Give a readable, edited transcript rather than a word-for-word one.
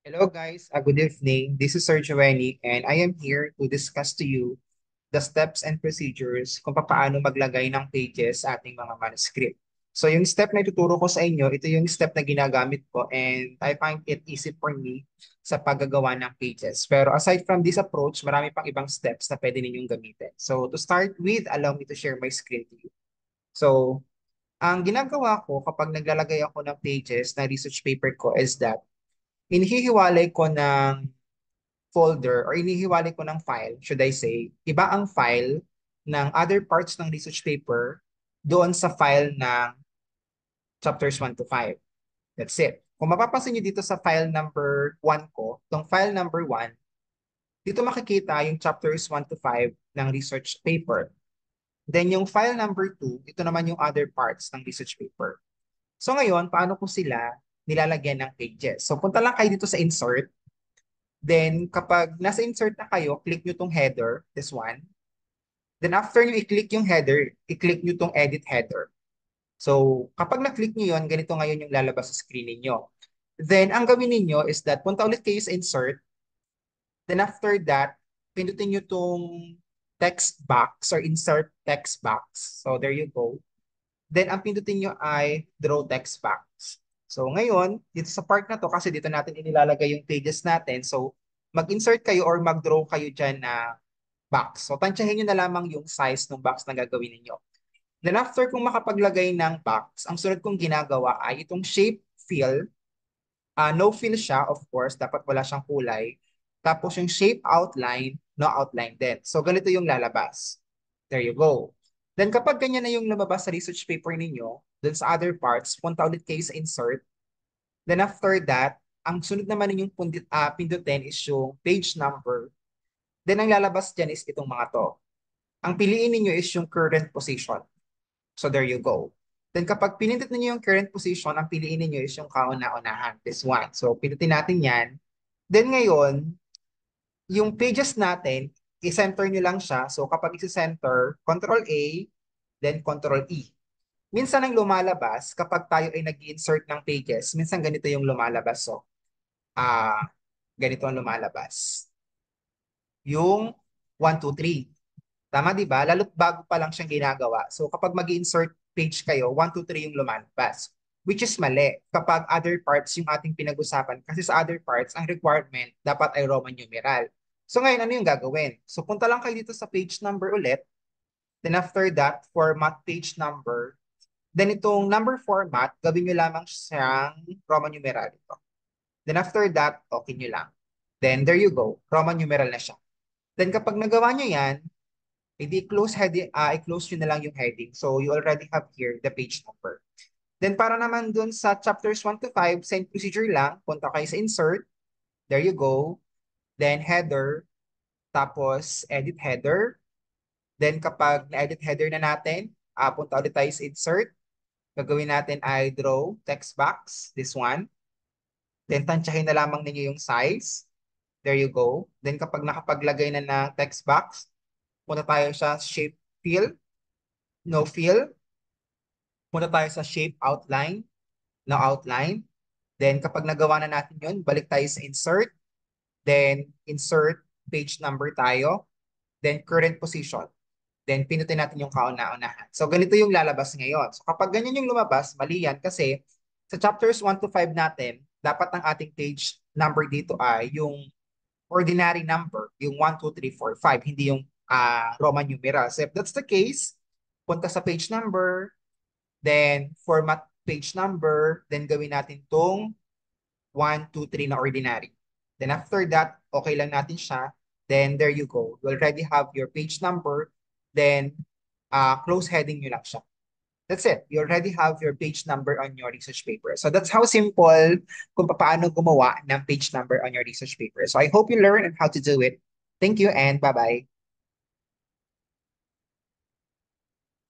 Hello guys, good evening. This is Sir Joanny and I am here to discuss to you the steps and procedures kung paano maglagay ng pages sa ating mga manuscript. So yung step na ituturo ko sa inyo, ito yung step na ginagamit ko and I find it easy for me sa paggagawa ng pages. Pero aside from this approach, marami pang ibang steps na pwede ninyong gamitin. So to start with, allow me to share my screen to you. So ang ginagawa ko kapag naglalagay ako ng pages na research paper ko is that inihihiwalay ko ng folder or inihiwalay ko ng file, should I say, iba ang file ng other parts ng research paper doon sa file ng chapters 1 to 5. That's it. Kung mapapansin nyo dito sa file number 1 ko, itong file number 1, dito makikita yung chapters 1 to 5 ng research paper. Then yung file number 2, ito naman yung other parts ng research paper. So ngayon, paano ko sila nilalagyan ng pages? So punta lang kayo dito sa insert. Then, kapag nasa insert na kayo, click nyo tong header, this one. Then, after nyo i-click yung header, i-click nyo tong edit header. So, kapag na-click nyo yun, ganito ngayon yung lalabas sa screen ninyo. Then, ang gawin ninyo is that, punta ulit kayo sa insert. Then, after that, pindutin nyo tong text box or insert text box. So, there you go. Then, ang pindutin nyo ay draw text box. So, ngayon, dito sa part na to, kasi dito natin inilalagay yung pages natin. So, mag-insert kayo or mag-draw kayo dyan na box. So, tansyahin nyo na lamang yung size ng box na gagawin ninyo. Then, after kung makapaglagay ng box, ang sunod kong ginagawa ay itong shape fill. No fill siya, of course. Dapat wala siyang kulay. Tapos, yung shape outline, no outline din. So, ganito yung lalabas. There you go. Then kapag ganyan na yung lumabas sa research paper ninyo, then sa other parts, punta ulit kayo sa insert. Then after that, ang sunod naman ninyong pindutin is yung page number. Then ang lalabas dyan is itong mga to. Ang piliin ninyo is yung current position. So there you go. Then kapag pinindot ninyo yung current position, ang piliin ninyo is yung kauna-unahan, this one. So pindutin natin yan. Then ngayon, yung pages natin, i-center nyo lang siya. So kapag i-center, Control A, then Control E. Minsan ang lumalabas kapag tayo ay nag-insert ng pages, minsan ganito yung lumalabas. So, ganito ang lumalabas. Yung 1, 2, 3. Tama, di ba? Lalo't bago pa lang siyang ginagawa. So, kapag mag-insert page kayo, 1, 2, 3 yung lumalabas. Which is mali kapag other parts yung ating pinag-usapan. Kasi sa other parts, ang requirement dapat ay Roman numeral. So, ngayon, ano yung gagawin? So, punta lang kayo dito sa page number ulit. Then after that, format page number. Then itong number format, gawin nyo lamang siyang Roman numeral ito. Then after that, okay nyo lang. Then there you go, Roman numeral na siya. Then kapag nagawa nyo yan, i-close nyo na lang yung heading. So you already have here the page number. Then para naman dun sa chapters 1 to 5, same procedure lang. Punta kayo sa insert. There you go. Then header. Tapos edit header. Then kapag na-edit header na natin, punta ulit tayo sa insert. Gagawin natin ay draw text box, this one. Then tansyahin na lamang ninyo yung size. There you go. Then kapag nakapaglagay na ng text box, punta tayo sa shape fill, no fill. Punta tayo sa shape outline, no outline. Then kapag nagawa na natin yun, balik tayo sa insert. Then insert page number tayo. Then current position. Then pinutin natin yung kauna-unahan. So ganito yung lalabas ngayon. So kapag ganyan yung lumabas, mali yan kasi sa chapters 1 to 5 natin, dapat ang ating page number dito ay yung ordinary number, yung 1, 2, 3, 4, 5, hindi yung Roman numeral. So if that's the case, punta sa page number, then format page number, then gawin natin tong 1, 2, 3 na ordinary. Then after that, okay lang natin siya. Then there you go. You already have your page number. Then close heading nyo lang siya. That's it. You already have your page number on your research paper. So that's how simple kung paano gumawa ng page number on your research paper. So I hope you learn and how to do it. Thank you and bye-bye.